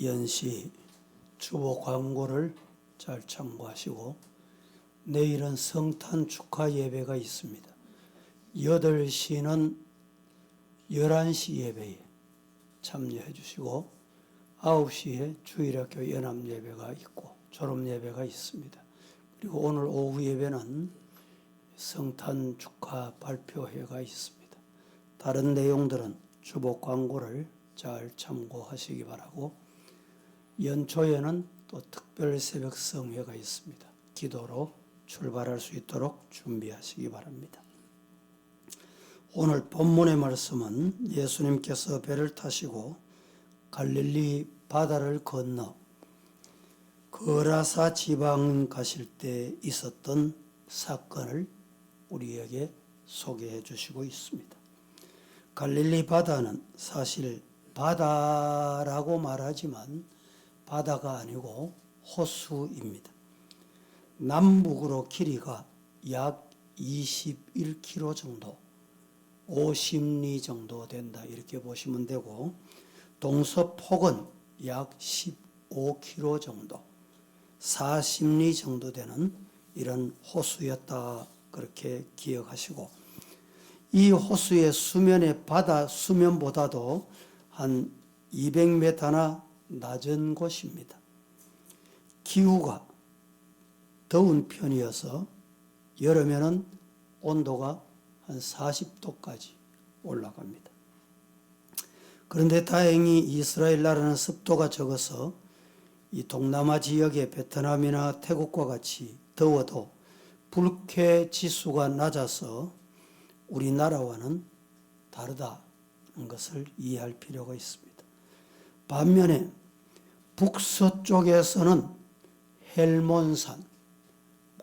연시 주보 광고를 잘 참고하시고 내일은 성탄 축하 예배가 있습니다. 8시는 11시 예배에 참여해 주시고 9시에 주일학교 연합 예배가 있고 졸업 예배가 있습니다. 그리고 오늘 오후 예배는 성탄 축하 발표회가 있습니다. 다른 내용들은 주보 광고를 잘 참고하시기 바라고, 연초에는 또 특별 새벽 성회가 있습니다. 기도로 출발할 수 있도록 준비하시기 바랍니다. 오늘 본문의 말씀은 예수님께서 배를 타시고 갈릴리 바다를 건너 거라사 지방 가실 때 있었던 사건을 우리에게 소개해 주시고 있습니다. 갈릴리 바다는 사실 바다라고 말하지만 바다가 아니고 호수입니다. 남북으로 길이가 약 21km 정도, 50리 정도 된다 이렇게 보시면 되고, 동서폭은 약 15km 정도, 40리 정도 되는 이런 호수였다 그렇게 기억하시고, 이 호수의 수면의 바다 수면보다도 한 200m나 낮은 곳입니다. 기후가 더운 편이어서 여름에는 온도가 한 40도까지 올라갑니다. 그런데 다행히 이스라엘 나라는 습도가 적어서 이 동남아 지역의 베트남이나 태국과 같이 더워도 불쾌 지수가 낮아서 우리나라와는 다르다는 것을 이해할 필요가 있습니다. 반면에 북서쪽에서는 헬몬산,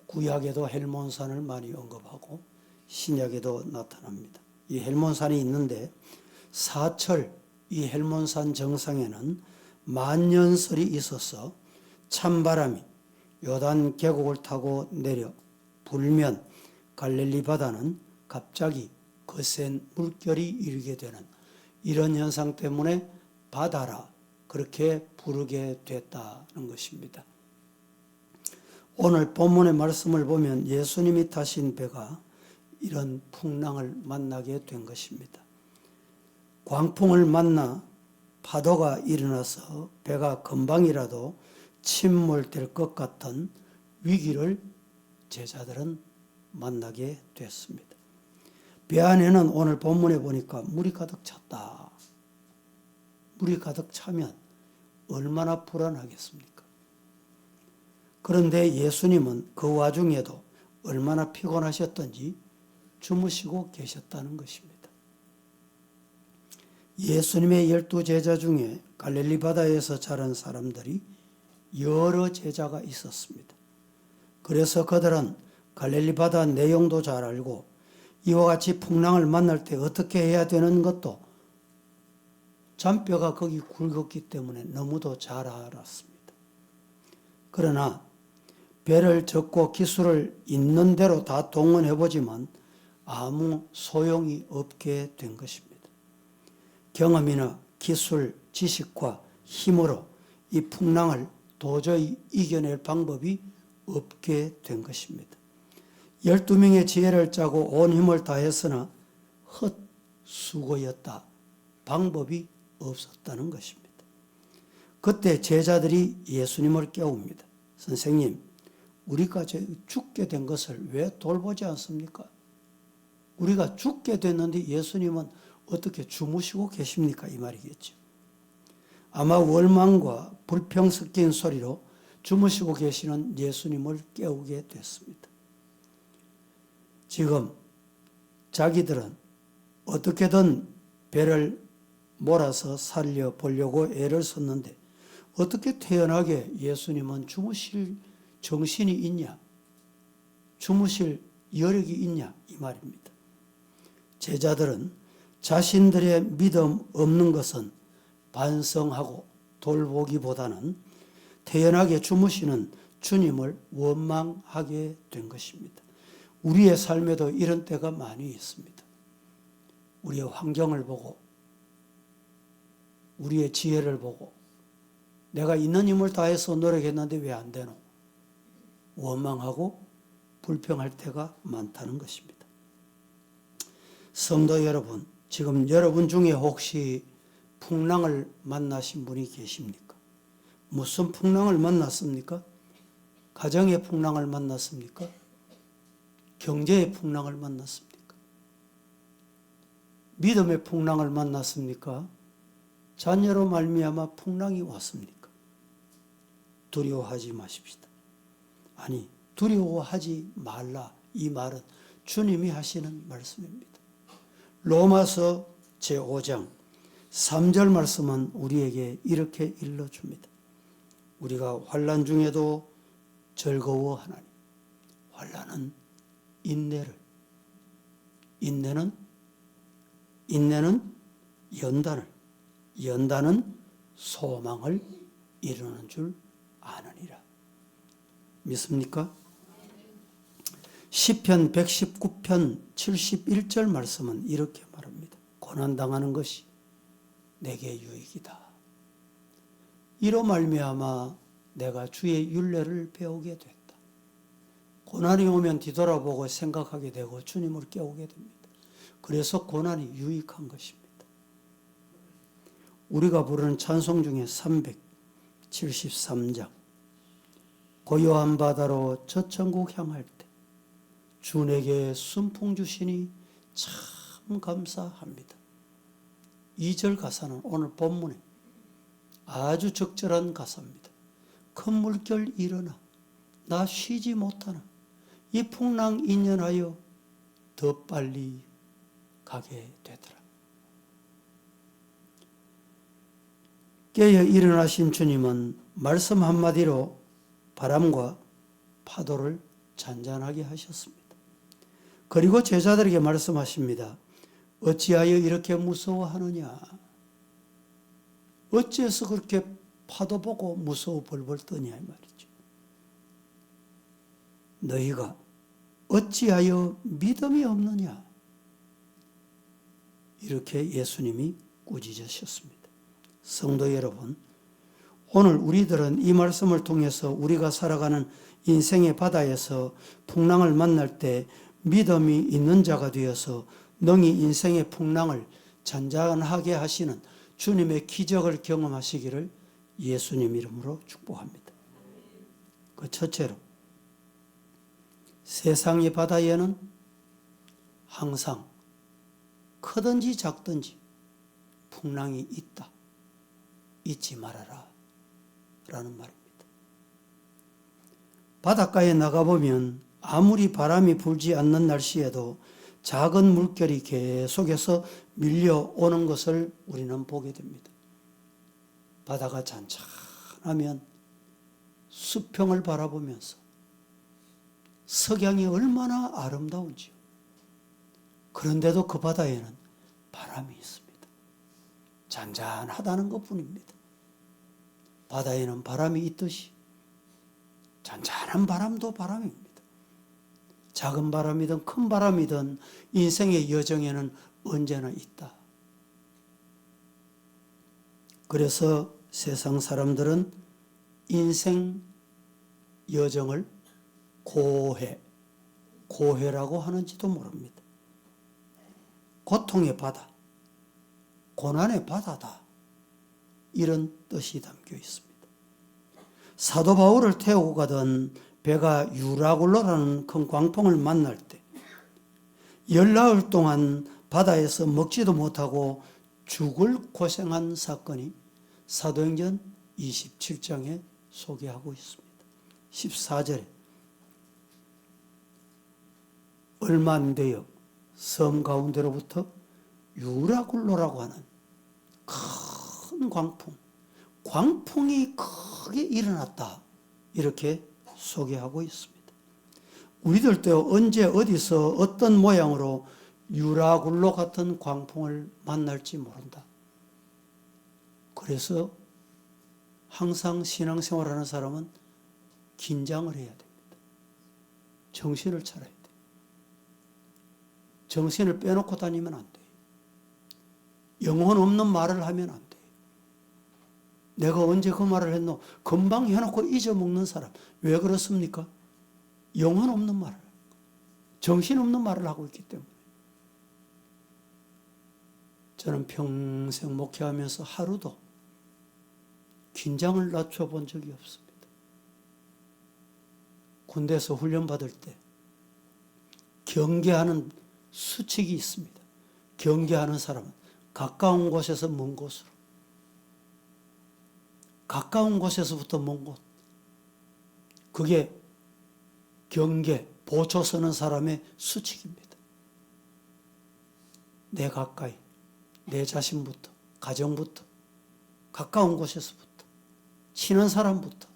구약에도 헬몬산을 많이 언급하고 신약에도 나타납니다. 이 헬몬산이 있는데 사철 이 헬몬산 정상에는 만년설이 있어서 찬바람이 요단 계곡을 타고 내려 불면 갈릴리 바다는 갑자기 거센 물결이 일게 되는 이런 현상 때문에 바다라 그렇게 부르게 됐다는 것입니다. 오늘 본문의 말씀을 보면 예수님이 타신 배가 이런 풍랑을 만나게 된 것입니다. 광풍을 만나 파도가 일어나서 배가 금방이라도 침몰될 것 같은 위기를 제자들은 만나게 됐습니다. 배 안에는 오늘 본문에 보니까 물이 가득 찼다. 물이 가득 차면 얼마나 불안하겠습니까? 그런데 예수님은 그 와중에도 얼마나 피곤하셨던지 주무시고 계셨다는 것입니다. 예수님의 12제자 중에 갈릴리 바다에서 자란 사람들이 여러 제자가 있었습니다. 그래서 그들은 갈릴리 바다 내용도 잘 알고 이와 같이 풍랑을 만날 때 어떻게 해야 되는 것도 잔뼈가 거기 굵었기 때문에 너무도 잘 알았습니다. 그러나 배를 젓고 기술을 있는 대로 다 동원해보지만 아무 소용이 없게 된 것입니다. 경험이나 기술, 지식과 힘으로 이 풍랑을 도저히 이겨낼 방법이 없게 된 것입니다. 12명의 지혜를 짜고 온 힘을 다했으나 헛수고였다. 방법이 없었다는 것입니다. 그때 제자들이 예수님을 깨웁니다. 선생님, 우리가 죽게 된 것을 왜 돌보지 않습니까? 우리가 죽게 됐는데 예수님은 어떻게 주무시고 계십니까? 이 말이겠죠. 아마 원망과 불평 섞인 소리로 주무시고 계시는 예수님을 깨우게 됐습니다. 지금 자기들은 어떻게든 배를 몰아서 살려보려고 애를 썼는데 어떻게 태연하게 예수님은 주무실 정신이 있냐? 주무실 여력이 있냐? 이 말입니다. 제자들은 자신들의 믿음 없는 것은 반성하고 돌보기보다는 태연하게 주무시는 주님을 원망하게 된 것입니다. 우리의 삶에도 이런 때가 많이 있습니다. 우리의 환경을 보고, 우리의 지혜를 보고, 내가 있는 힘을 다해서 노력했는데 왜 안 되노? 원망하고 불평할 때가 많다는 것입니다. 성도 여러분, 지금 여러분 중에 혹시 풍랑을 만나신 분이 계십니까? 무슨 풍랑을 만났습니까? 가정의 풍랑을 만났습니까? 경제의 풍랑을 만났습니까? 믿음의 풍랑을 만났습니까? 자녀로 말미암아 풍랑이 왔습니까? 두려워하지 마십시다. 아니, 두려워하지 말라. 이 말은 주님이 하시는 말씀입니다. 로마서 제5장 3절 말씀은 우리에게 이렇게 일러줍니다. 우리가 환난 중에도 즐거워하나니 환난은 인내를, 인내는 연단을, 연단은 소망을 이루는 줄 아느니라. 믿습니까? 시편 119편 71절 말씀은 이렇게 말합니다. 고난당하는 것이 내게 유익이다. 이로 말미암아 내가 주의 율례를 배우게 됐다. 고난이 오면 뒤돌아보고 생각하게 되고 주님을 깨우게 됩니다. 그래서 고난이 유익한 것입니다. 우리가 부르는 찬송 중에 373장 고요한 바다로 저 천국 향할 때 주 내게 순풍 주시니 참 감사합니다. 2절 가사는 오늘 본문에 아주 적절한 가사입니다. 큰 물결 일어나 나 쉬지 못하나 이 풍랑 인연하여 더 빨리 가게 되더라. 깨어 일어나신 주님은 말씀 한마디로 바람과 파도를 잔잔하게 하셨습니다. 그리고 제자들에게 말씀하십니다. 어찌하여 이렇게 무서워하느냐? 어찌해서 그렇게 파도 보고 무서워 벌벌 떠냐 이 말이죠. 너희가 어찌하여 믿음이 없느냐? 이렇게 예수님이 꾸짖으셨습니다. 성도 여러분, 오늘 우리들은 이 말씀을 통해서 우리가 살아가는 인생의 바다에서 풍랑을 만날 때 믿음이 있는 자가 되어서 능히 인생의 풍랑을 잔잔하게 하시는 주님의 기적을 경험하시기를 예수님 이름으로 축복합니다. 그 첫째로 세상의 바다에는 항상 크든지 작든지 풍랑이 있다. 잊지 말아라 라는 말입니다. 바닷가에 나가보면 아무리 바람이 불지 않는 날씨에도 작은 물결이 계속해서 밀려오는 것을 우리는 보게 됩니다. 바다가 잔잔하면 수평을 바라보면서 석양이 얼마나 아름다운지요. 그런데도 그 바다에는 바람이 있습니다. 잔잔하다는 것뿐입니다. 바다에는 바람이 있듯이 잔잔한 바람도 바람입니다. 작은 바람이든 큰 바람이든 인생의 여정에는 언제나 있다. 그래서 세상 사람들은 인생 여정을 고해라고 하는지도 모릅니다. 고통의 바다, 고난의 바다다. 이런 뜻이 담겨 있습니다. 사도 바울을 태우고 가던 배가 유라굴로라는 큰 광풍을 만날 때 열나흘 동안 바다에서 먹지도 못하고 죽을 고생한 사건이 사도행전 27장에 소개하고 있습니다. 14절에 얼마 안 되어 섬 가운데로부터 유라굴로라고 하는 큰 광풍이 크게 일어났다. 이렇게 소개하고 있습니다. 우리들도 언제 어디서 어떤 모양으로 유라굴로 같은 광풍을 만날지 모른다. 그래서 항상 신앙생활하는 사람은 긴장을 해야 됩니다. 정신을 차려야 돼요. 정신을 빼놓고 다니면 안 돼요. 영혼 없는 말을 하면 안 돼요. 내가 언제 그 말을 했노? 금방 해놓고 잊어먹는 사람. 왜 그렇습니까? 영혼 없는 말을, 정신없는 말을 하고 있기 때문에. 저는 평생 목회하면서 하루도 긴장을 낮춰본 적이 없습니다. 군대에서 훈련받을 때 경계하는 수칙이 있습니다. 경계하는 사람은 가까운 곳에서 먼 곳으로, 가까운 곳에서부터 먼 곳. 그게 경계, 보초 서는 사람의 수칙입니다. 내 가까이, 내 자신부터, 가정부터, 가까운 곳에서부터, 친한 사람부터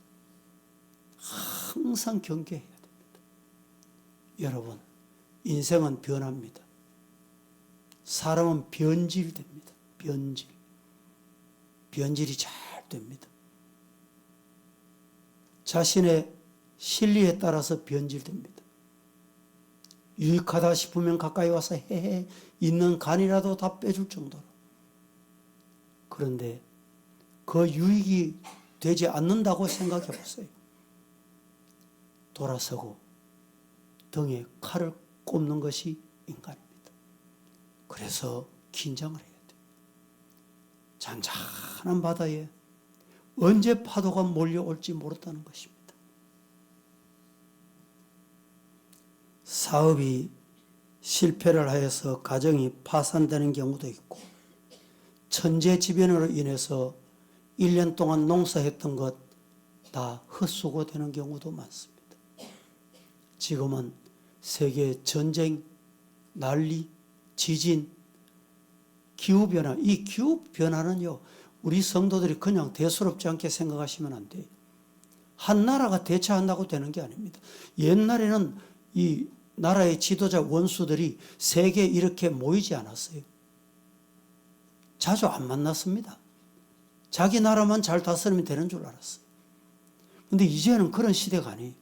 항상 경계해야 됩니다. 여러분, 인생은 변합니다. 사람은 변질됩니다. 변질이 잘 됩니다. 자신의 실리에 따라서 변질됩니다. 유익하다 싶으면 가까이 와서 헤헤 있는 간이라도 다 빼줄 정도로. 그런데 그 유익이 되지 않는다고 생각해 보세요. 돌아서고 등에 칼을 꼽는 것이 인간입니다. 그래서 긴장을 해야 돼요. 잔잔한 바다에 언제 파도가 몰려올지 모른다는 것입니다. 사업이 실패를 하여서 가정이 파산되는 경우도 있고, 천재지변으로 인해서 1년 동안 농사했던 것 다 헛수고되는 경우도 많습니다. 지금은 세계 전쟁, 난리, 지진, 기후변화, 이 기후변화는요, 우리 성도들이 그냥 대수롭지 않게 생각하시면 안 돼요. 한 나라가 대처한다고 되는 게 아닙니다. 옛날에는 이 나라의 지도자 원수들이 세계에 이렇게 모이지 않았어요. 자주 안 만났습니다. 자기 나라만 잘 다스리면 되는 줄 알았어요. 근데 이제는 그런 시대가 아니에요.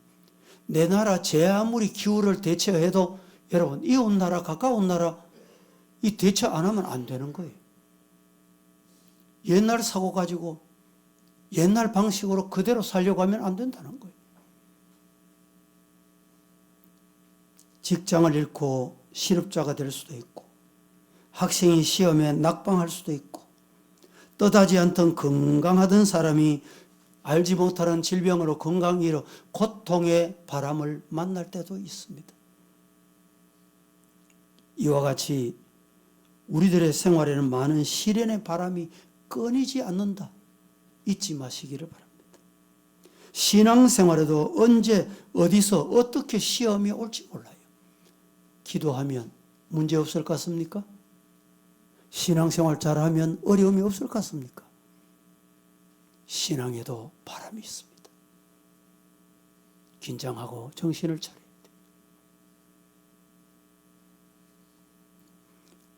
내 나라 제 아무리 기후를 대처해도 여러분, 이웃 나라, 가까운 나라 이 대처 안 하면 안 되는 거예요. 옛날 사고 가지고 옛날 방식으로 그대로 살려고 하면 안 된다는 거예요. 직장을 잃고 실업자가 될 수도 있고, 학생이 시험에 낙방할 수도 있고, 떠나지 않던 건강하던 사람이 알지 못하는 질병으로 건강 잃어 고통의 바람을 만날 때도 있습니다. 이와 같이 우리들의 생활에는 많은 시련의 바람이 끊이지 않는다. 잊지 마시기를 바랍니다. 신앙생활에도 언제 어디서 어떻게 시험이 올지 몰라요. 기도하면 문제 없을 것 같습니까? 신앙생활 잘하면 어려움이 없을 것 같습니까? 신앙에도 바람이 있습니다. 긴장하고 정신을 차려야 돼요.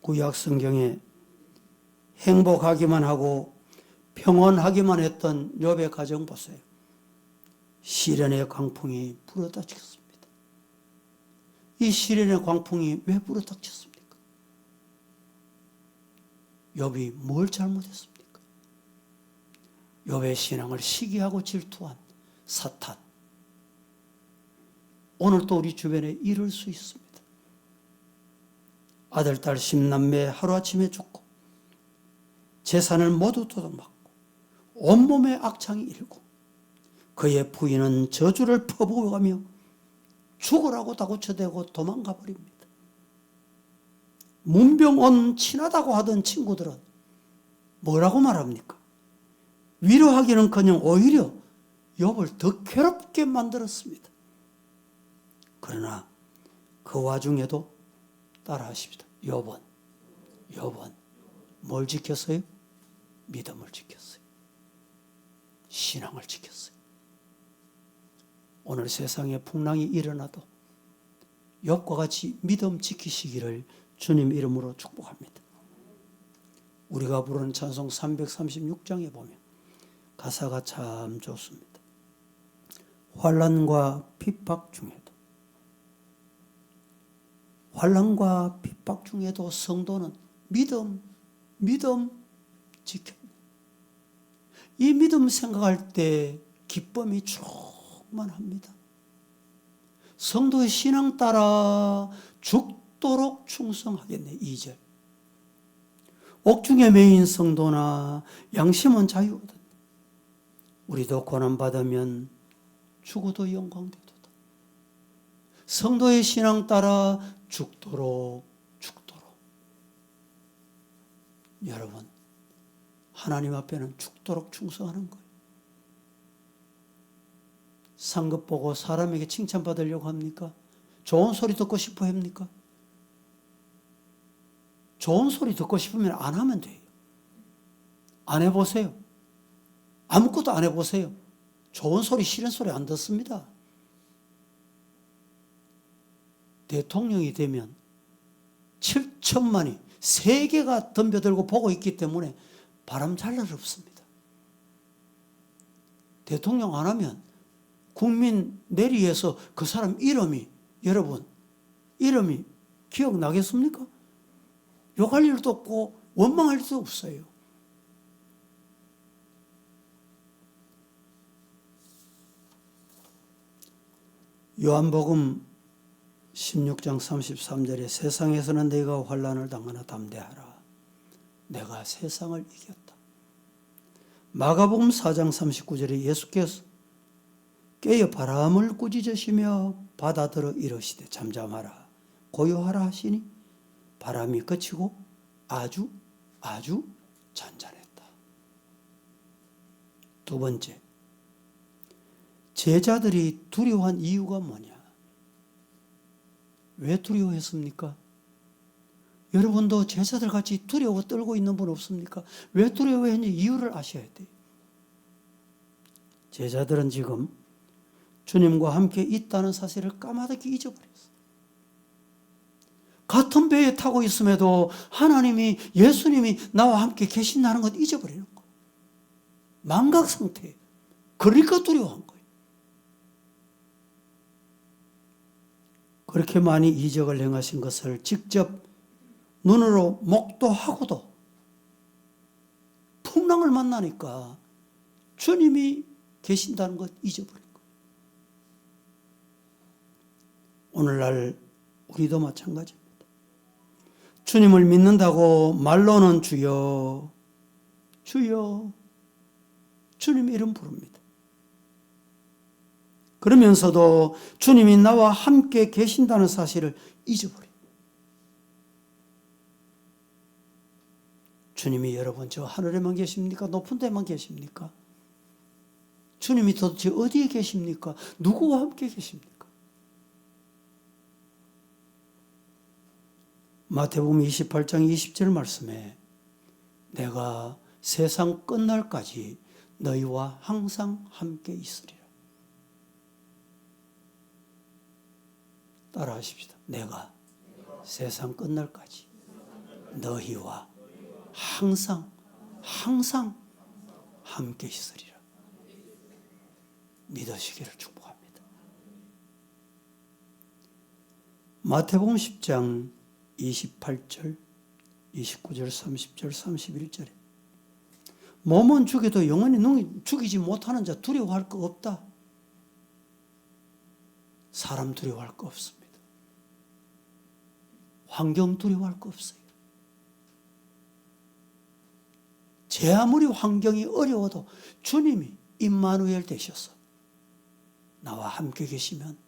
구약 성경에 행복하기만 하고 평온하기만 했던 욥의 가정 보세요. 시련의 광풍이 불어닥쳤습니다. 이 시련의 광풍이 왜 불어닥쳤습니까? 욥이 뭘 잘못했습니까? 욥의 신앙을 시기하고 질투한 사탄. 오늘 또 우리 주변에 이럴 수 있습니다. 아들, 딸, 10남매 하루아침에 죽고 재산을 모두 도둑맞고 온몸에 악창이 일고 그의 부인은 저주를 퍼부어가며 죽으라고 다구쳐대고 도망가 버립니다. 문병 온 친하다고 하던 친구들은 뭐라고 말합니까? 위로하기는커녕 오히려 욥을 더 괴롭게 만들었습니다. 그러나 그 와중에도 따라하십시다. 욥은 뭘 지켰어요? 믿음을 지켰어요. 신앙을 지켰어요. 오늘 세상에 풍랑이 일어나도 욥과 같이 믿음 지키시기를 주님 이름으로 축복합니다. 우리가 부르는 찬송 336장에 보면 가사가 참 좋습니다. 환난과 핍박 중에도 성도는 믿음 지킵니다. 이 믿음 생각할 때 기쁨이 충만합니다. 성도의 신앙 따라 죽도록 충성하겠네. 2절. 옥중에 매인 성도나 양심은 자유거든. 우리도 고난받으면 죽어도 영광되도다. 성도의 신앙 따라 죽도록. 여러분, 하나님 앞에는 죽도록 충성하는 거예요. 상급 보고 사람에게 칭찬받으려고 합니까? 좋은 소리 듣고 싶어 합니까? 좋은 소리 듣고 싶으면 안 하면 돼요. 안 해보세요. 아무것도 안 해보세요. 좋은 소리, 싫은 소리 안 듣습니다. 대통령이 되면 7천만이 세계가 덤벼들고 보고 있기 때문에 바람 잘 날 없습니다. 대통령 안 하면 국민 내리에서 그 사람 이름이, 여러분, 이름이 기억나겠습니까? 욕할 일도 없고 원망할 일도 없어요. 요한복음 16장 33절에 세상에서는 네가 환난을 당하나 담대하라. 내가 세상을 이겼다. 마가복음 4장 39절에 예수께서 깨어 바람을 꾸짖으시며 바다들어 이르시되 잠잠하라 고요하라 하시니 바람이 그치고 아주 잔잔했다. 두 번째, 제자들이 두려워한 이유가 뭐냐? 왜 두려워했습니까? 여러분도 제자들 같이 두려워 떨고 있는 분 없습니까? 왜 두려워했는지 이유를 아셔야 돼요. 제자들은 지금 주님과 함께 있다는 사실을 까마득히 잊어버렸어요. 같은 배에 타고 있음에도 하나님이, 예수님이 나와 함께 계신다는 것 잊어버리는 거예요. 망각 상태예요. 그러니까 두려워한 거예요. 그렇게 많이 이적을 행하신 것을 직접 눈으로 목도하고도 풍랑을 만나니까 주님이 계신다는 것 잊어버린 거예요. 오늘날 우리도 마찬가지입니다. 주님을 믿는다고 말로는 주여, 주여, 주님 이름 부릅니다. 그러면서도 주님이 나와 함께 계신다는 사실을 잊어버려요. 주님이 여러분 저 하늘에만 계십니까? 높은 데만 계십니까? 주님이 도대체 어디에 계십니까? 누구와 함께 계십니까? 마태복음 28장 20절 말씀에 내가 세상 끝날까지 너희와 항상 함께 있으리라. 따라 하십시다. 내가 세상 끝날까지 너희와 항상 함께 있으리라. 믿으시기를 축복합니다. 마태복음 10장 28절, 29절, 30절, 31절에 몸은 죽여도 영혼이 죽이지 못하는 자 두려워할 거 없다. 사람 두려워할 거 없습니다. 환경 두려워할 거 없어요. 제 아무리 환경이 어려워도 주님이 임마누엘 되셔서 나와 함께 계시면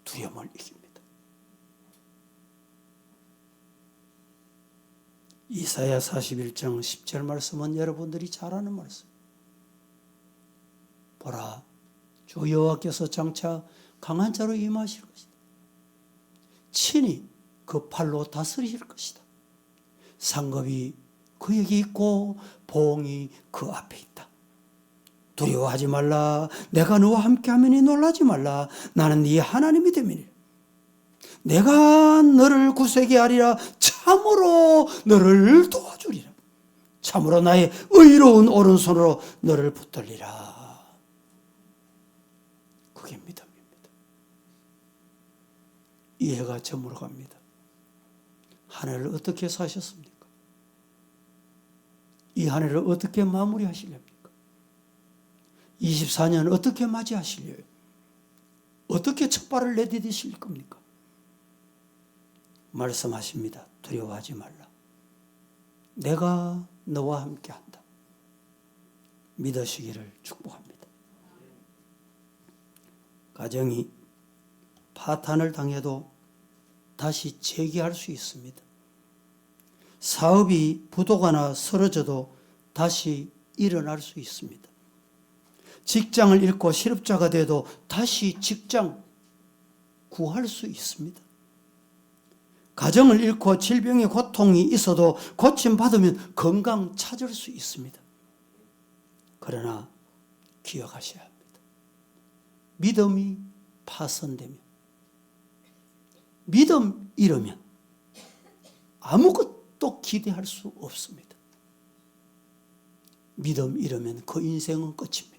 두려움을 이깁니다. 이사야 41장 10절 말씀은 여러분들이 잘 아는 말씀. 보라, 주 여호와께서 장차 강한 자로 임하실 것이다. 친히 그 팔로 다스리실 것이다. 상급이 그에게 있고 보응이 그 앞에 있다. 두려워하지 말라. 내가 너와 함께하면이 놀라지 말라. 나는 네 하나님이 됨이니라. 내가 너를 구세게 하리라. 참으로 너를 도와주리라. 참으로 나의 의로운 오른손으로 너를 붙들리라. 그게 믿음입니다. 이해가 저물어 갑니다. 한 해를 어떻게 사셨습니까? 이 한 해를 어떻게 마무리하시렵니까? 24년 어떻게 맞이하시려요? 어떻게 첫 발을 내디디실 겁니까? 말씀하십니다. 두려워하지 말라. 내가 너와 함께한다. 믿으시기를 축복합니다. 가정이 파탄을 당해도 다시 재기할 수 있습니다. 사업이 부도가나 쓰러져도 다시 일어날 수 있습니다. 직장을 잃고 실업자가 돼도 다시 직장 구할 수 있습니다. 가정을 잃고 질병의 고통이 있어도 고침받으면 건강 찾을 수 있습니다. 그러나 기억하셔야 합니다. 믿음이 파손되면, 믿음 잃으면 아무것도 기대할 수 없습니다. 믿음 잃으면 그 인생은 끝입니다.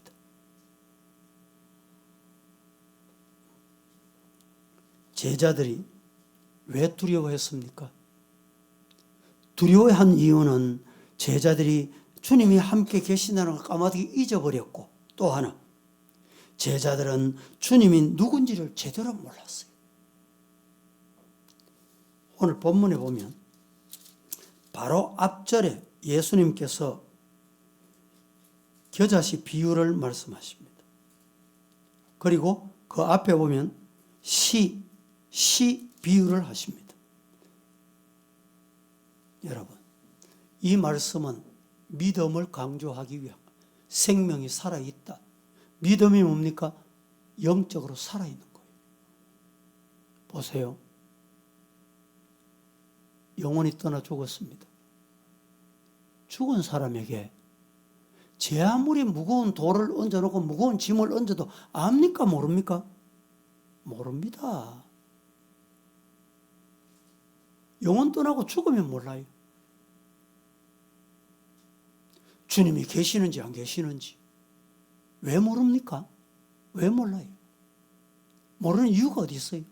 제자들이 왜 두려워했습니까? 두려워한 이유는 제자들이 주님이 함께 계신다는 걸 까마득히 잊어버렸고, 또 하나, 제자들은 주님이 누군지를 제대로 몰랐어요. 오늘 본문에 보면 바로 앞절에 예수님께서 겨자씨 비유를 말씀하십니다. 그리고 그 앞에 보면 시 비유를 하십니다. 여러분, 이 말씀은 믿음을 강조하기 위한, 생명이 살아있다. 믿음이 뭡니까? 영적으로 살아있는 거예요. 보세요. 영혼이 떠나 죽었습니다. 죽은 사람에게 제 아무리 무거운 돌을 얹어놓고 무거운 짐을 얹어도 압니까? 모릅니까? 모릅니다. 영혼 떠나고 죽으면 몰라요. 주님이 계시는지 안 계시는지 왜 모릅니까? 왜 몰라요? 모르는 이유가 어디 있어요?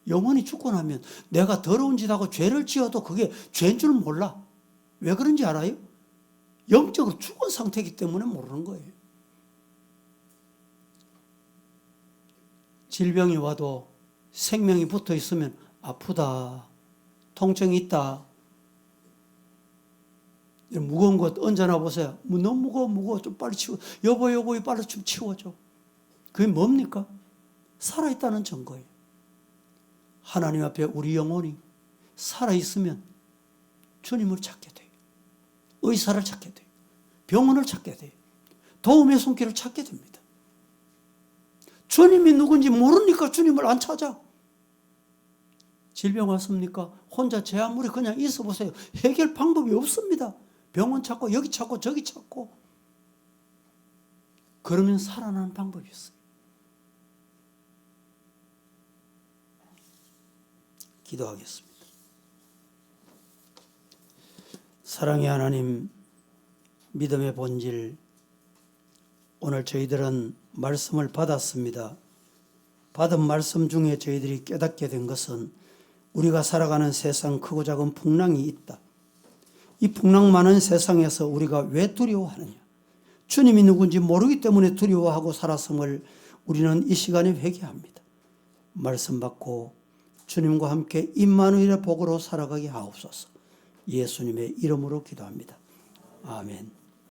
영혼이 죽고 나면 내가 더러운 짓하고 죄를 지어도 그게 죄인 줄 몰라. 왜 그런지 알아요? 영적으로 죽은 상태이기 때문에 모르는 거예요. 질병이 와도 생명이 붙어 있으면 아프다, 통증이 있다, 무거운 것 얹어놔 보세요. 너무 무거워. 좀 빨리 치워. 여보, 빨리 좀 치워줘. 그게 뭡니까? 살아있다는 증거예요. 하나님 앞에 우리 영혼이 살아있으면 주님을 찾게 돼요. 의사를 찾게 돼요. 병원을 찾게 돼요. 도움의 손길을 찾게 됩니다. 주님이 누군지 모르니까 주님을 안 찾아. 질병 왔습니까? 혼자 제 아무리 그냥 있어 보세요. 해결 방법이 없습니다. 병원 찾고 여기 찾고 저기 찾고. 그러면 살아나는 방법이 있어요. 기도하겠습니다. 사랑의 하나님, 믿음의 본질, 오늘 저희들은 말씀을 받았습니다. 받은 말씀 중에 저희들이 깨닫게 된 것은 우리가 살아가는 세상 크고 작은 풍랑이 있다. 이 풍랑 많은 세상에서 우리가 왜 두려워하느냐? 주님이 누군지 모르기 때문에 두려워하고 살았음을 우리는 이 시간에 회개합니다. 말씀 받고 주님과 함께 임마누엘의 복으로 살아가게 하옵소서. 예수님의 이름으로 기도합니다. 아멘.